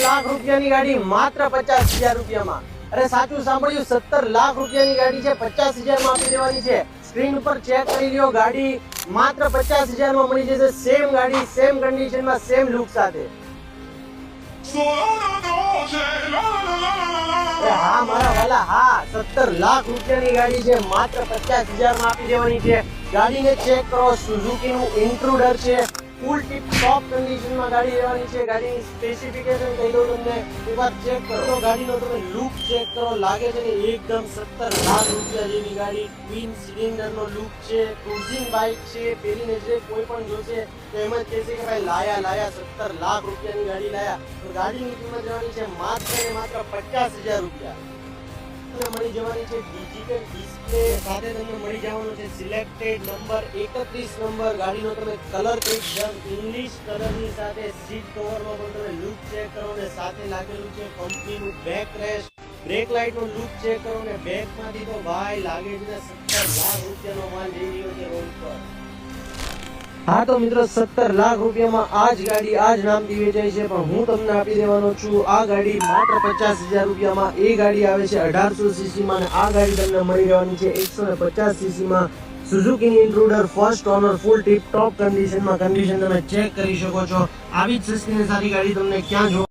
લાખ રૂપિયાની ગાડી માત્ર 50,000 રૂપિયામાં। અરે સાચું સાંભળ્યું, 17 લાખ રૂપિયાની ગાડી છે, 50,000 માં આપી દેવાની છે। સ્ક્રીન ઉપર ચેક કરી લ્યો, ગાડી માત્ર 50,000 માં મળી જશે। સેમ ગાડી, સેમ કન્ડિશનમાં, સેમ લુક સાથે। હા મારા વાલા, હા 17 લાખ રૂપિયાની ગાડી છે, માત્ર 50,000 માં આપી દેવાની છે। ગાડીને ચેક કરો, સુઝુકી નું ઇન્ટ્રુડર છે, ફૂલ ટીપ ટોપ કન્ડિશનમાં ગાડી લેવાની છે। ગાડીની સ્પેસિફિકેશન કહી દઉં તમને, એકવાર ચેક કરો ગાડીનો, તમે લુક ચેક કરો, લાગે છે કે એકદમ 17 લાખ રૂપિયા જેવી ગાડી। ટ્વિન સિલિન્ડરનો લુક છે, ક્રુઝિંગ બાઇક છે, પહેરીને જે કોઈ પણ જોશે તો એમ જ કહેશે કે ભાઈ લાયા 17 લાખ રૂપિયાની ગાડી લાયા। તો ગાડીની કિંમત જવાની છે માત્ર ને માત્ર 50,000 રૂપિયા। મળી જવાની છે ડિજિટલ ડિસ્પ્લે સાથે, તમને મળી જવાનો છે સિલેક્ટેડ નંબર 31 નંબર। ગાડીનો તમે કલર એકદમ ઇંગ્લિશ કલરની સાથે, સીટ કવરનો પણ તમે લુક ચેક કરો ને સાથે લાગેલું છે કંપનીનું બેક રેસ્ટ, બ્રેક લાઇટનો લુક ચેક કરો ને બેકમાંથી તો ભાઈ લાગે છે ને 17 લાખ રૂપિયાનો માલ જઈ રહ્યો છે રોડ પર। હા તો મિત્રો, 17 લાખ રૂપિયામાં આ જ ગાડી આ જ નામથી વેચાય છે, પણ હું તમને આપી દેવાનો છું આ ગાડી માત્ર 50,000 રૂપિયામાં। એ ગાડી આવે છે 1800 સીસીમાં અને આ ગાડી તમને મળી રહેવાની છે 150 સીસીમાં। સુઝુકીની ઇન્ટ્રુડર, ફર્સ્ટ ઓનર, ફૂલ ટીપ ટોપ કન્ડિશનમાં, કન્ડિશન તમે ચેક કરી શકો છો। આવી જ સસ્તી ને સારી ગાડી તમને ક્યાં જોવા